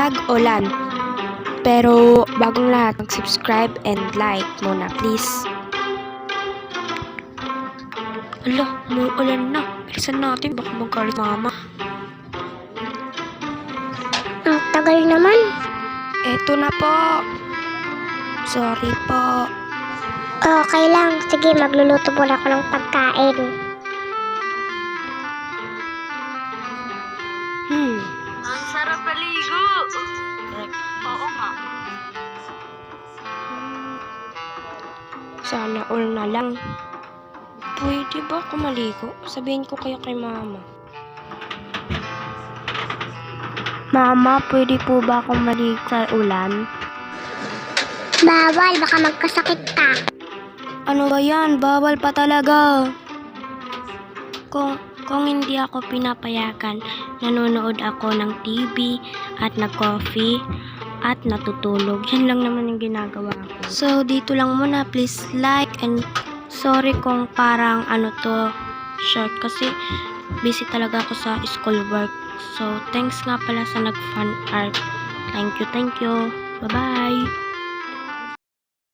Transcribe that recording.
tag-ulan. Pero bagong lahat, mag-subscribe and like muna please. Ala, umuulan na. Bilisan natin, baka magalit mama. Ang tagal naman. Eto na po. Sorry po. Okay lang. Sige, magluluto muna ako ng pagkain. Ang sarap maligo. Oo nga. Sana all na lang. Pwede ba ako maligo? Sabihin ko kayo kay mama. Mama, pwede po ba akong maligo sa ulan? Bawal, baka magkasakit ka. Ano ba yan? Bawal pa talaga. Kung hindi ako pinapayagan, nanonood ako ng TV at nag-coffee at natutulog. Yan lang naman yung ginagawa ko. So, dito lang muna. Please like and sorry kung parang short kasi busy talaga ako sa school work. So, thanks nga pala sa nag-fan art. Thank you. Bye-bye.